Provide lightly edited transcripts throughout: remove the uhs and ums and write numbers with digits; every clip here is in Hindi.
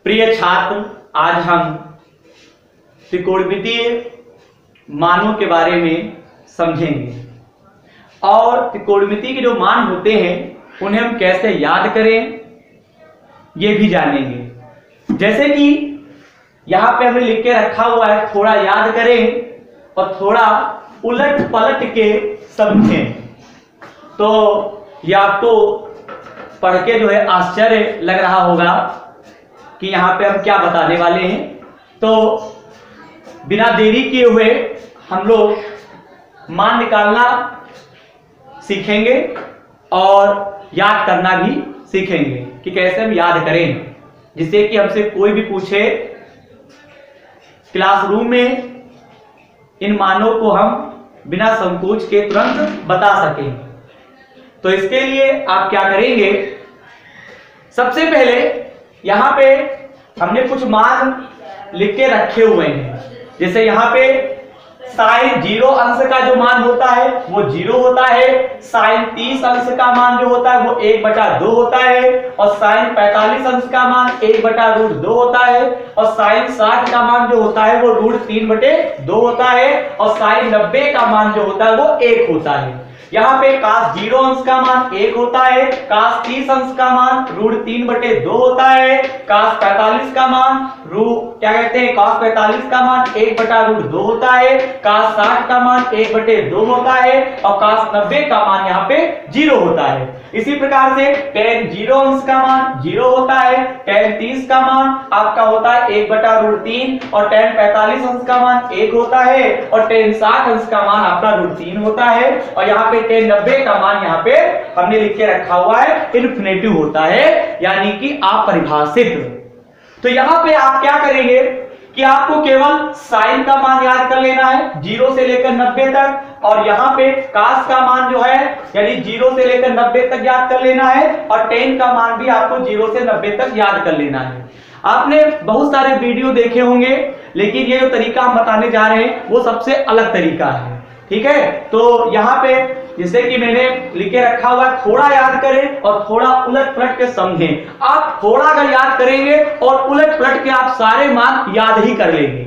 प्रिय छात्र, आज हम त्रिकोणमितीय मानों के बारे में समझेंगे और त्रिकोणमिति के जो मान होते हैं उन्हें हम कैसे याद करें ये भी जानेंगे। जैसे कि यहाँ पे हमने लिख के रखा हुआ है, थोड़ा याद करें और थोड़ा उलट पलट के समझें। तो ये आपको पढ़ के जो है आश्चर्य लग रहा होगा कि यहाँ पे हम क्या बताने वाले हैं। तो बिना देरी किए हुए हम लोग मान निकालना सीखेंगे और याद करना भी सीखेंगे कि कैसे हम याद करें, जिससे कि हमसे कोई भी पूछे क्लासरूम में इन मानों को हम बिना संकोच के तुरंत बता सकें। तो इसके लिए आप क्या करेंगे, सबसे पहले यहां पे हमने कुछ मान लिख के रखे हुए हैं। जैसे यहाँ पे साइन 0 अंश का जो मान होता है वो 0 होता है, साइन 30 अंश का मान जो होता है वो 1/2 होता है, और साइन 45 अंश का मान 1/√2 होता है, और साइन 60 का मान जो होता है वो √3/2 होता है, और साइन 90 का मान जो होता है वो 1 होता है। यहाँ पे cos 0 अंश का मान 1 होता है, cos 30 अंश का मान √3/2 होता है, cos 45 का मान cos 45 का मान 1/√2 होता है, cos 60 का मान 1/2 होता है, और cos 90 का मान यहाँ पे 0 होता है। इसी प्रकार से tan 0 अंश का मान 0 होता है, tan 30 का मान आपका होता है 1/√3, और tan 45 अंश का मान 1 होता है, और tan 60 अंश का मान आपका √3 होता है, और यहाँ पे tan 90 का मान यहाँ पे हमने लिख के रखा हुआ है इन्फिनेटिव होता है, यानी कि अपरिभाषित। तो यहाँ पे आप क्या करेंगे कि आपको केवल साइन का मान याद कर लेना है 0 से लेकर 90 तक, और यहाँ पे cos का मान जो है यानी 0 से लेकर 90 तक याद कर लेना है, और tan का मान भी आपको 0 से 90 तक याद कर लेना है। आपने बहुत सारे वीडियो देखे होंगे, लेकिन ये जो तरीका हम बताने जा रहे हैं वो सबसे अलग तरीका है, ठीक है। तो यहाँ पे जैसे कि मैंने लिख के रखा हुआ है, थोड़ा याद करें और थोड़ा उलट पलट के समझें। आप थोड़ा अगर याद करेंगे और उलट पलट के आप सारे मान याद ही कर लेंगे।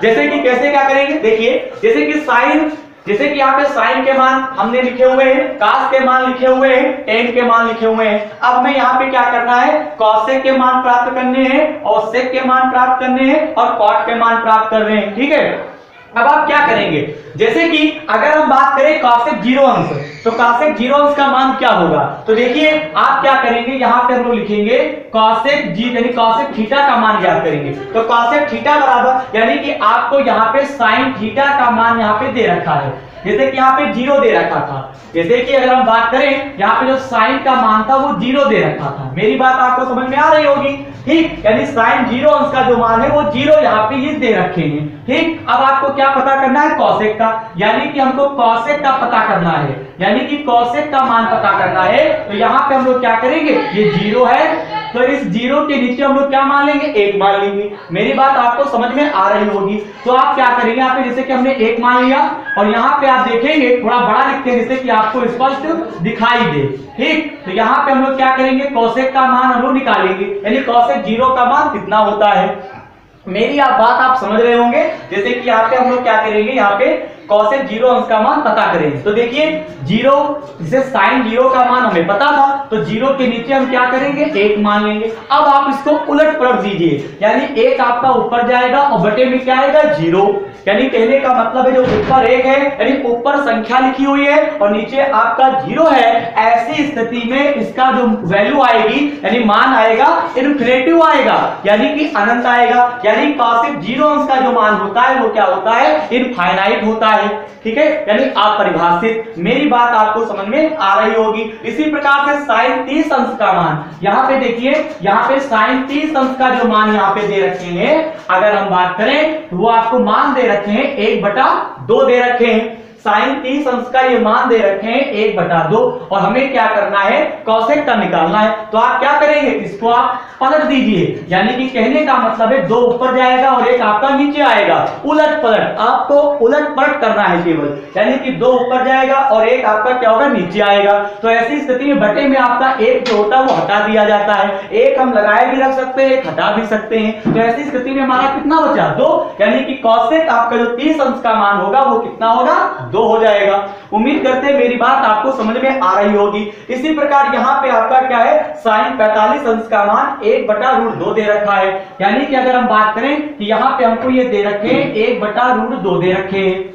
जैसे कि कैसे क्या करेंगे, देखिए जैसे कि साइन, जैसे कि यहाँ पे साइन के मान हमने लिखे हुए हैं, cos के मान लिखे हुए हैं, tan के मान लिखे हुए हैं। अब हमें यहाँ पे क्या करना है, cosec के मान प्राप्त करने हैं, और sec के मान प्राप्त करने हैं, और cot के मान प्राप्त कर रहे हैं, ठीक है। अब आप क्या करेंगे, जैसे कि अगर हम बात करें cosec 0 अंश, तो cosec 0 अंश का मान क्या होगा, तो देखिए आप क्या करेंगे, यहाँ पे हम लोग लिखेंगे cosec g यानी cosec थीटा का मान याद करेंगे। तो cosec थीटा बराबर यानी कि आपको यहाँ पे sin थीटा का मान यहाँ पे दे रखा है, जैसे कि यहाँ पे 0 दे रखा था। जैसे कि अगर हम बात करें यहाँ पे जो साइन का मान था वो 0 दे रखा था। मेरी बात आपको समझ में आ रही होगी, ठीक। यानी साइन 0 अंश का जो मान है वो 0 यहाँ पे ये दे रखे हैं, ठीक। अब आपको क्या पता करना है, कॉसेक का, यानी कि हमको कॉसेक का पता करना है, यानी कि कॉसेक का मान पता करना है। तो यहाँ पे हम लोग क्या करेंगे, ये 0 है तो इस 0 के नीचे हम लोग क्या मान लेंगे, 1 मान लेंगे। मेरी बात आपको समझ में आ रही होगी। तो आप क्या करेंगे, यहाँ पे जैसे कि हमने 1 मान लिया, और यहाँ पे आप देखेंगे थोड़ा बड़ा लिखते हैं जिससे कि आपको स्पष्ट दिखाई दे, ठीक। तो यहाँ पे हम लोग क्या करेंगे, कॉसेक का मान हम लोग निकालेंगे, यानी कॉसेक 0 का मान कितना होता है। मेरी बात आप समझ रहे होंगे। जैसे कि यहाँ पे हम लोग क्या करेंगे, यहाँ पे cosec 0 अंश का मान पता करेंगे। तो देखिए 0, जैसे sin 0 का मान हमें पता था, तो 0 के नीचे हम क्या करेंगे, 1 मान लेंगे। अब आप इसको उलट पलट दीजिए, यानी 1 आपका ऊपर जाएगा और बटे में क्या आएगा, 0। यानी कहने का मतलब है जो ऊपर 1 है यानी ऊपर संख्या लिखी हुई है और नीचे आपका 0 है, ऐसी स्थिति में इसका जो वैल्यू आएगी यानी मान आएगा इन्फिनेटिव आएगा, यानी कि अनंत आएगा। यानी cosec 0 अंश का जो मान होता है वो क्या होता है, इनफाइनाइट होता है, ठीक है, यानी अपरिभाषित। मेरी बात आपको समझ में आ रही होगी। इसी प्रकार से sin 30 अंश का मान, यहाँ पे देखिए, यहाँ पे sin 30 अंश का जो मान यहाँ पे दे रखे हैं, अगर हम बात करें तो वो आपको मान दे रखे हैं 1/2 दे रखे हैं। साइन 30 अंश का ये मान दे रखे हैं 1/2 और हमें क्या करना है, कॉसेक का निकालना है। तो आप क्या करेंगे, इसको आप पलट दीजिए, यानी कि कहने का मतलब है 2 ऊपर जाएगा और 1 आपका नीचे आएगा। उलट पलट, आपको उलट पलट करना है केवल, यानी कि 2 ऊपर जाएगा और 1 आपका क्या होगा, नीचे आएगा। तो ऐसी स्थिति में बटे में आपका 1 जो होता है वो हटा दिया जाता है। 1 हम लगाए भी रख सकते हैं, 1 हटा भी सकते हैं। तो ऐसी स्थिति में हमारा कितना बचा, 2, यानी कि कॉसेक आपका जो 30 अंश का मान होगा वो कितना होगा, 2 हो जाएगा। उम्मीद करते हैं मेरी बात आपको समझ में आ रही होगी। इसी प्रकार यहाँ पे आपका क्या है, साइन 45 अंश का मान 1/√2 दे रखा है, यानी कि अगर हम बात करें कि यहाँ पे हमको ये दे रखे हैं 1/√2 दे रखे हैं,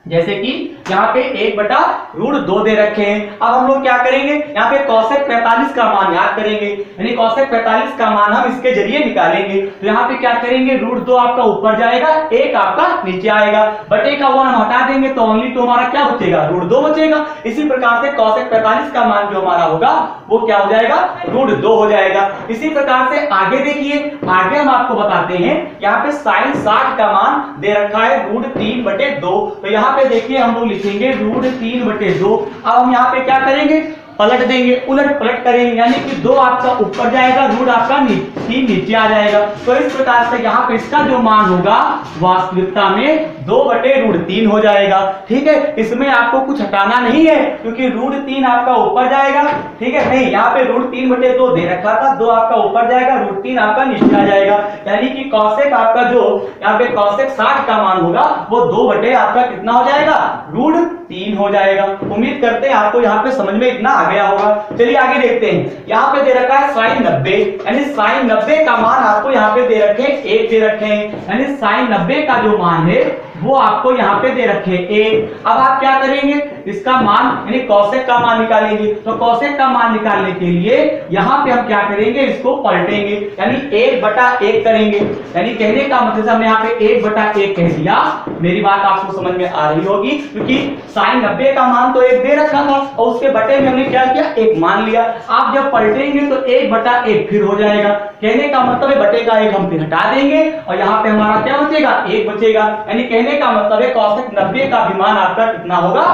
जैसे कि यहाँ पे 1/√2 दे रखे हैं। अब हम लोग क्या करेंगे, यहाँ पे कॉसेक 45 का मान याद करेंगे, यानी कॉसेक 45 का मान हम इसके जरिए निकालेंगे। तो यहाँ पे क्या करेंगे, √2 आपका ऊपर जाएगा, 1 आपका नीचे आएगा, बटे का 1 हम हटा देंगे तो ओनली तो हमारा क्या बचेगा, √2 बचेगा। इसी प्रकार से कॉसेक 45 का मान जो हमारा होगा वो क्या हो जाएगा, √2 हो जाएगा। इसी प्रकार से आगे देखिए, आगे हम आपको बताते हैं, यहाँ पे साइन 60 का मान दे रखा है √3/2। तो यहाँ पे देखिए हम लोग लिखेंगे √3/2। अब हम यहाँ पे क्या करेंगे, पलट देंगे, उलट पलट करेंगे, यानी कि 2 आपका ऊपर जाएगा, रूट आपका 3 नीचे आ जाएगा। तो इस प्रकार से यहाँ पे इसका जो मान होगा वास्तविकता में 2/√3 हो जाएगा। ठीक है, इसमें आपको कुछ हटाना नहीं है क्योंकि √3 आपका ऊपर जाएगा। ठीक है, नहीं यहाँ पे √3/2 दे रखा था, 2 आपका ऊपर जाएगा, √3 आपका नीचे आ जाएगा, यानी कि कॉसेक आपका जो यहाँ पे कॉसेक 60 का मान होगा वो 2 आपका कितना हो जाएगा, √3 हो जाएगा। उम्मीद करते हैं आपको यहाँ पे समझ में इतना आ गया होगा। चलिए आगे देखते हैं, यहाँ पे दे रखा है साइन 90, यानी साइन 90 का मान आपको यहाँ पे दे रखे 1 दे रखे हैं, यानी साइन 90 का जो मान है वो आपको यहाँ पे दे रखे 1। अब आप क्या करेंगे, इसका मान यानी कॉसेक का मान निकालेंगे। तो कॉसेक का मान निकालने के लिए यहाँ पे हम क्या करेंगे, इसको पलटेंगे, यानी 1/1 करेंगे, यानी कहने का मतलब हमने यहाँ पे 1/1 कह दिया। मेरी बात आपको समझ में आ रही होगी, क्योंकि साइन 90 का मान तो 1 दे रखा था और उसके बटे में हमने क्या किया, 1 मान लिया। आप जब पलटेंगे तो 1/1 फिर हो जाएगा, कहने का मतलब है बटे का 1 हम फिर हटा देंगे और यहाँ पे हमारा क्या बचेगा, 1 बचेगा, यानी कहने का मतलब है कॉसेक 90 का भी मान आपका कितना होगा,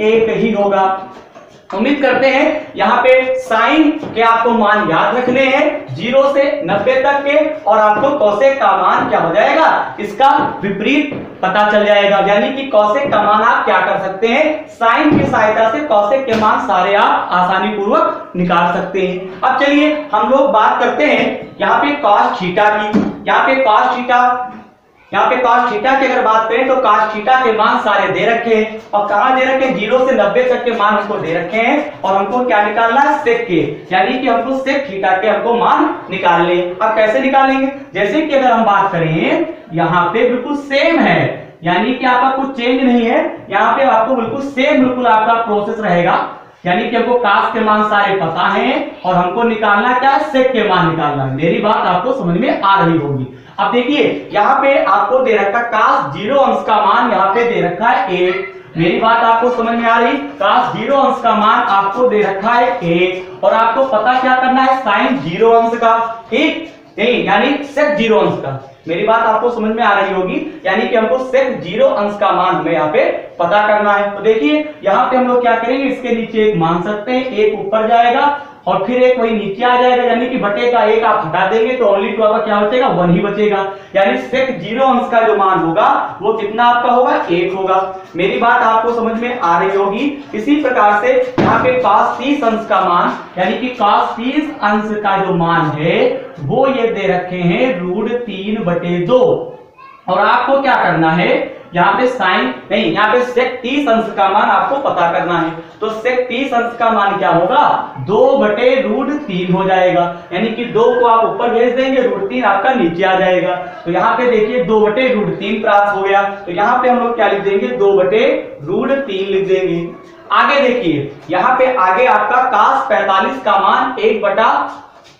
1 ही होगा। उम्मीद करते हैं यहाँ पे साइन के आपको मान याद रखने हैं 0 से 90 तक के, और आपको कॉसेक का मान क्या हो जाएगा, इसका विपरीत पता चल जाएगा, यानी कि कॉसेक का मान आप क्या कर सकते हैं, साइन की सहायता से कॉसेक के मान सारे आप आसानी पूर्वक निकाल सकते हैं। अब चलिए हम लोग बात करते हैं यहाँ पे कॉस थीटा की। यहाँ पे कॉस थीटा की अगर बात करें तो कॉस थीटा के मान सारे दे रखे हैं, और कहां दे रखे हैं, 0 से 90 तक के मान हमको दे रखे हैं, और हमको क्या निकालना है, सेक के, यानी कि हमको सेक थीटा के हमको मान निकालने। अब कैसे निकालेंगे, जैसे कि अगर हम बात करें यहाँ पे बिल्कुल सेम है, यानी कि आपका कुछ चेंज नहीं है, यहाँ पे आपको बिल्कुल सेम बिल्कुल आपका प्रोसेस रहेगा, यानी कि हमको कास के मान सारे पता हैं और हमको निकालना क्या है, सेक के मान निकालना है। मेरी बात आपको समझ में आ रही होगी। अब देखिए यहाँ पे आपको दे रखा कास 0 अंश का मान यहाँ पे दे रखा है 1। मेरी बात आपको समझ में आ रही, कास 0 अंश का मान आपको दे रखा है 1, और आपको पता क्या करना है, साइन 0 अंश का, ठीक नहीं, यानी सेक 0 अंश का। मेरी बात आपको समझ में आ रही होगी, यानी कि हमको सेक 0 अंश का मान हमें यहाँ पे पता करना है। तो देखिए यहाँ पे हम लोग क्या करेंगे, इसके नीचे 1 मान सकते हैं, 1 ऊपर जाएगा और फिर 1 वही नीचे आ जाएगा, यानी कि बटे का 1 आप हटा देंगे तो ओनली टू आपका क्या बचेगा, 1 ही बचेगा, यानी सेक 0 अंश का जो मान होगा वो कितना आपका होगा, 1 होगा। मेरी बात आपको समझ में आ रही होगी। इसी प्रकार से यहाँ पे cos 30 अंश का मान, यानी कि cos 30 अंश का जो मान है वो ये दे रखे हैं √3/2, और आपको क्या करना है, यहाँ पे साइन नहीं, यहाँ पे सेक 30 अंश का मान आपको पता करना है। तो सेक 30 अंश का मान क्या होगा, 2/√3 हो जाएगा, यानी कि 2 को आप ऊपर भेज देंगे, √3 आपका नीचे आ जाएगा। तो यहाँ पे देखिए 2/√3 प्राप्त हो गया, तो यहाँ पे हम लोग क्या लिख देंगे, 2/√3 लिख देंगे। आगे देखिए यहाँ पे आगे आपका cos 45 का मान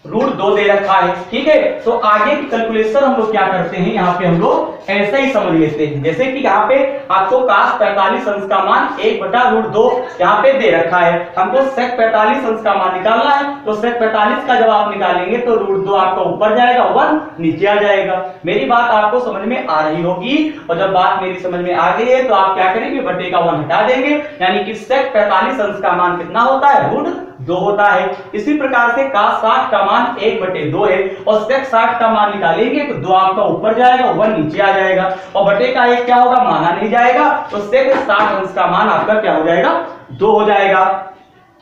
√2 दे रखा है। ठीक है, तो आगे की कैलकुलेशन हम लोग क्या करते हैं, यहाँ पे हम लोग ऐसे ही समझ लेते हैं। जैसे कि यहाँ पे आपको cos 45 अंश का मान 1/√2 यहाँ पे दे रखा है, हमको sec 45 अंश का मान निकालना है। तो sec 45 का जब आप निकालेंगे तो √2 आपका ऊपर जाएगा, 1 नीचे आ जाएगा। मेरी बात आपको समझ में आ रही होगी, और जब बात मेरी समझ में आ गई है तो आप क्या करेंगे, बटे का 1 हटा देंगे, यानी कि sec 45 अंश का मान कितना होता है, √2 होता है। इसी प्रकार से cos 60 का मान 1/2 है, और sec 60 का मान निकालेंगे तो 2 आपका ऊपर जाएगा, 1 नीचे आ जाएगा, और बटे का 1 क्या होगा, माना नहीं जाएगा, तो sec 60 अंश का मान आपका क्या हो जाएगा, 2 हो जाएगा।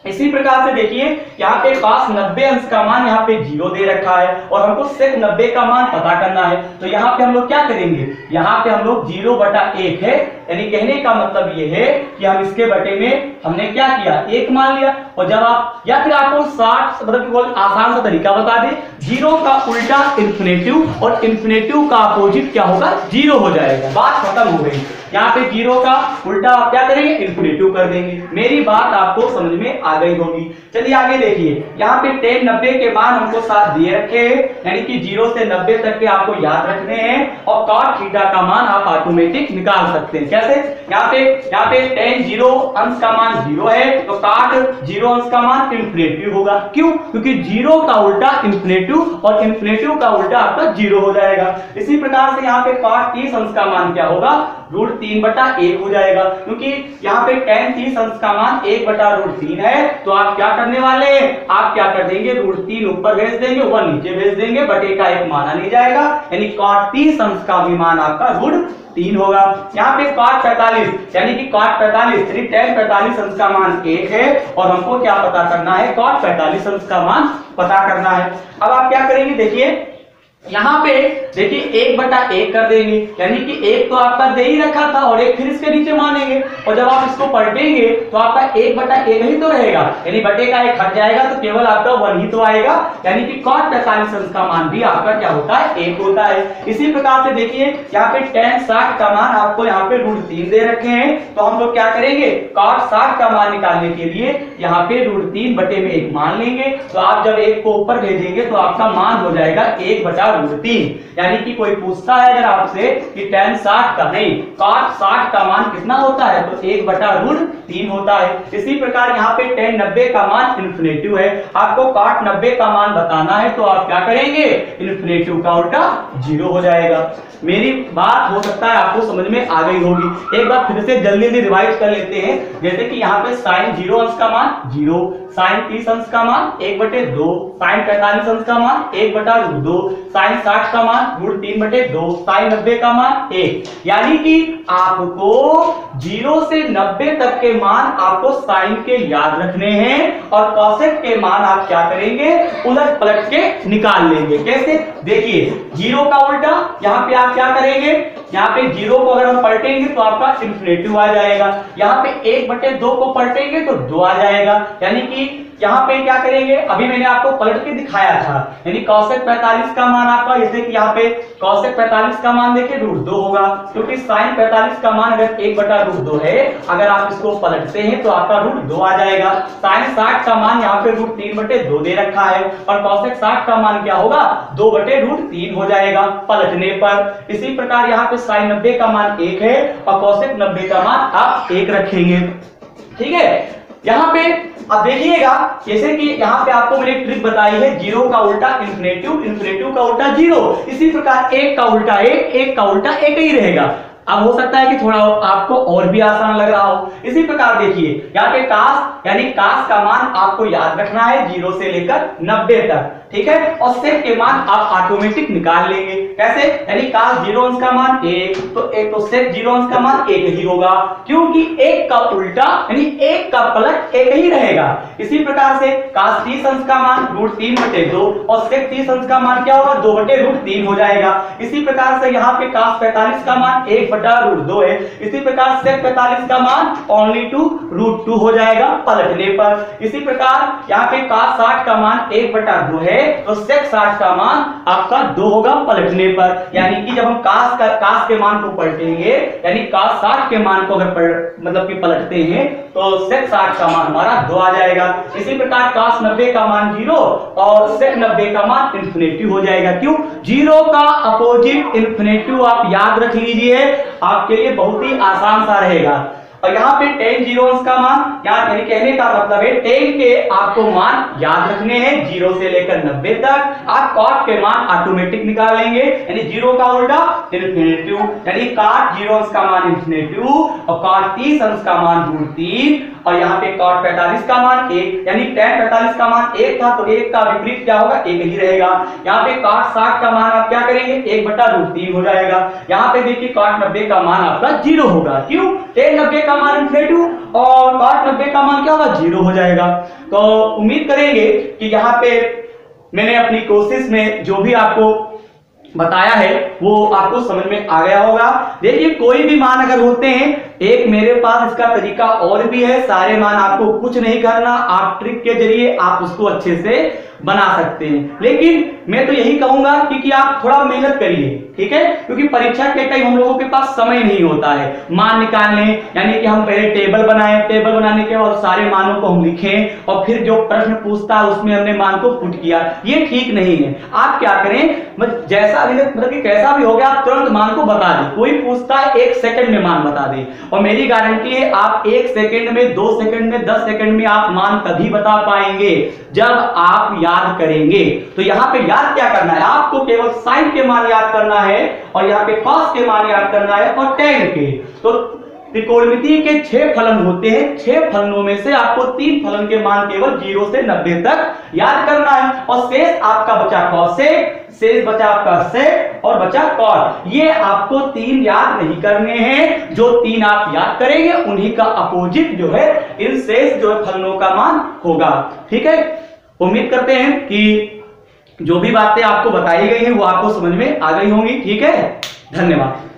इसी प्रकार से देखिए यहाँ पे cos 90 अंश का मान यहाँ पे 0 दे रखा है, और हमको sec 90 का मान पता करना है। तो यहाँ पे हम लोग क्या करेंगे, यहाँ पे हम लोग 0/1 है, यानी कहने का मतलब ये है कि हम इसके बटे में हमने क्या किया, 1 मान लिया। और जब आप, या फिर आपको 60 मतलब आसान सा तरीका बता दें, 0 का उल्टा इन्फिनेटिव, और इन्फिनेटिव का अपोजिट क्या होगा, 0 हो जाएगा, बात खत्म हो गई। यहाँ पे 0 का उल्टा आप क्या करेंगे, इन्फिनेटिव कर देंगे। मेरी बात आपको समझ में आ गई होगी। चलिए आगे देखिए, यहाँ पे tan 90 के मान हमको साथ दिए रखे हैं, यानी कि 0 से 90 तक के आपको याद रखने हैं, और cot थीटा का मान आप ऑटोमेटिक निकाल सकते हैं। कैसे, यहाँ पे tan 0 अंश का मान 0 है, तो cot 0 अंश का मान इन्फिनेटिव होगा। क्यों, क्योंकि 0 का उल्टा इन्फिनेटिव, और इन्फिनेटिव का उल्टा आपका 0 हो जाएगा। इसी प्रकार से यहाँ पे cot 30 अंश का मान क्या होगा, √3/1 हो जाएगा, क्योंकि यहाँ पे tan 30 अंश का मान 1/√3 है। तो आप क्या करने वाले हैं, आप क्या कर देंगे, √3 ऊपर भेज देंगे, 1 नीचे भेज देंगे, बटे का 1 माना नहीं जाएगा, यानी cot 30 अंश का भी मान आपका √3 होगा। यहाँ पे cot 45 यानी कि cot 45 यानी tan 45 अंश का मान 1 है, और हमको क्या पता करना है, cot 45 अंश का मान पता करना है। अब आप क्या करेंगे, देखिए यहाँ पे देखिए 1/1 कर देंगे, यानी कि 1 तो आपका दे ही रखा था, और 1 फिर इसके नीचे मानेंगे, और जब आप इसको पलटेंगे तो आपका 1/1 ही तो रहेगा, यानी बटे का 1 हट जाएगा, तो केवल आपका 1 ही तो आएगा, यानी कि cot 45 अंश का मान भी आपका क्या होता है, 1 होता है। इसी प्रकार से देखिए यहाँ पे tan 60 का मान आपको यहाँ पे √3 दे रखे हैं, तो हम लोग क्या करेंगे, cot 60 का मान निकालने के लिए यहाँ पे √3 बटे में 1 मान लेंगे। तो आप जब 1 को ऊपर भेजेंगे तो आपका मान हो जाएगा 1/√3, यानी कि कोई पूछता है अगर आपसे कि tan 60 का नहीं, cot 60 का मान कितना होता है, तो 1/√3 होता है। इसी प्रकार यहाँ पे tan 90 का मान इन्फिनेटिव है, आपको cot 90 का मान बताना है, तो आप क्या करेंगे, इन्फिनेटिव का उल्टा 0 हो जाएगा। मेरी बात हो सकता है आपको समझ में आ गई होगी। एक बार फिर से जल्दी जल्दी रिवाइज कर लेते हैं। जैसे कि यहाँ पे sin 0 अंश का मान 0, sin 30 अंश का मान 1/2, sin 45 अंश का मान 1/√2, sin 60 का मान √3/2, sin 90 का मान 1, यानी कि आपको 0 से 90 तक के मान आपको साइन के याद रखने हैं, और कॉसेक के मान आप क्या करेंगे, उलट पलट के निकाल लेंगे। कैसे, देखिए 0 का उल्टा, यहाँ पे आप क्या करेंगे, यहाँ पे 0 को अगर हम पलटेंगे तो आपका इन्फिनेटिव आ जाएगा, यहाँ पे 1/2 को पलटेंगे तो 2 आ जाएगा, यानी कि यहाँ पे क्या करेंगे, अभी मैंने आपको पलट के दिखाया था, यानी cosec 45 का मान आपका, जैसे कि यहाँ पे cosec 45 का मान देखिए √2 होगा, क्योंकि sin 45 का मान अगर 1/√2 है, अगर आप इसको पलटते हैं तो आपका √2 आ जाएगा। sin 60 का मान यहाँ पे √3/2 दे रखा है, और cosec 60 का मान क्या होगा, 2/√3 हो जाएगा पलटने पर। इसी प्रकार यहाँ पे sin 90 का मान 1 है, और cosec 90 का मान आप 1 रखेंगे। ठीक है, यहाँ पे अब देखिएगा, जैसे कि यहाँ पे आपको मैंने ट्रिक बताई है, 0 का उल्टा इन्फिनेटिव, इन्फिनेटिव का उल्टा 0, इसी प्रकार 1 का उल्टा 1, 1 का उल्टा 1 ही रहेगा। अब हो सकता है कि थोड़ा आपको और भी आसान लग रहा हो। इसी प्रकार देखिए यहाँ पे cos यानी cos का मान आपको याद रखना है 0 से लेकर 90 तक, ठीक है, और sec के मान आप ऑटोमेटिक निकाल लेंगे। कैसे, यानी cos 0 अंश का मान 1, तो sec 0 अंश का मान 1 ही होगा, क्योंकि 1 का उल्टा यानी 1 का पलट 1 ही रहेगा। इसी प्रकार से cos 30 अंश का मान √3/2, और sec 30 अंश का मान क्या होगा, 2/√3 हो जाएगा। इसी प्रकार से यहाँ पे cos 45 का मान 1/√2 है, इसी प्रकार sec 45 का मान only to √2 हो जाएगा पलटने पर। इसी प्रकार यहाँ पे cos 60 का मान 1/2 है, तो sec 60 का मान आपका 2 होगा पलटने पर, यानी कि जब हम cos के मान को पलटेंगे, यानी cos 60 के मान को अगर मतलब कि पलटते हैं, तो sec 60 का मान हमारा 2 आ जाएगा। जाएगा। इसी प्रकार cos 90 का मान 0 और sec 90 का मान इन्फिनेटिव हो जाएगा। क्यों? 0 का अपोजिट इन्फिनेटिव आप याद रख लीजिए, आपके लिए बहुत ही आसान सा रहेगा। और यहाँ पे tan 0 का मान, यानी कहने का मतलब है tan के आपको मान याद रखने हैं 0 से लेकर 90 तक। आप cot के मान ऑटोमेटिक निकाल लेंगे, यानी 0 का उल्टा इन्फिनेटिव, यानी cot 0 का मान इन्फिनेटिव और cot 30 अंश का मान √3 और यहाँ पे cot 45 का मान 1, यानी tan 45 का मान 1 था तो 1 का विपरीत क्या होगा? 1 ही रहेगा। यहाँ पे cot 60 का मान आप क्या करेंगे? 1/√3 हो जाएगा। यहाँ पे देखिए cot 90 का मान आपका 0 होगा। क्यों? tan 90 का मान इन्फिनेटिव और cot 90 का मान क्या होगा? 0 हो जाएगा। तो उम्मीद करेंगे कि यहाँ पे मैंने अपनी कोशिश में जो भी आपको बताया है वो आपको समझ में आ गया होगा। देखिए कोई भी मान अगर होते हैं, एक मेरे पास इसका तरीका और भी है, सारे मान आपको कुछ नहीं करना, आप ट्रिक के जरिए आप उसको अच्छे से बना सकते हैं। लेकिन मैं तो यही कहूंगा कि आप थोड़ा मेहनत करिए, ठीक है, क्योंकि परीक्षा के टाइम हम लोगों के पास समय नहीं होता है मान निकालने, यानी कि हम पहले टेबल बनाएं, टेबल बनाने के बाद सारे मानों को हम लिखें और फिर जो प्रश्न पूछता है उसमें हमने मान को पुट किया, ये ठीक नहीं है। आप क्या करें, जैसा मतलब कि कैसा भी हो गया आप तुरंत मान को बता दें। कोई पूछता है 1 सेकंड में मान बता दें, और मेरी गारंटी है आप 1 सेकंड में, 2 सेकंड में, 10 सेकंड में आप मान तभी बता पाएंगे जब आप याद करेंगे। तो यहाँ पे याद क्या करना है, आपको केवल साइन के मान याद करना है और यहाँ पे cos के मान याद करना है और tan के। तो त्रिकोणमिति के 6 फलन होते हैं, 6 फलनों में से आपको 3 फलन के मान केवल 0 से 90 तक याद करना है और शेष आपका बचा cosec, शेष बचा आपका sec और बचा cot। ये आपको 3 याद नहीं करने हैं, जो 3 आप याद करेंगे उन्हीं का अपोजिट जो है इन शेष जो है फलनों का मान होगा। ठीक है, उम्मीद करते हैं कि जो भी बातें आपको बताई गई हैं वो आपको समझ में आ गई होंगी। ठीक है, धन्यवाद।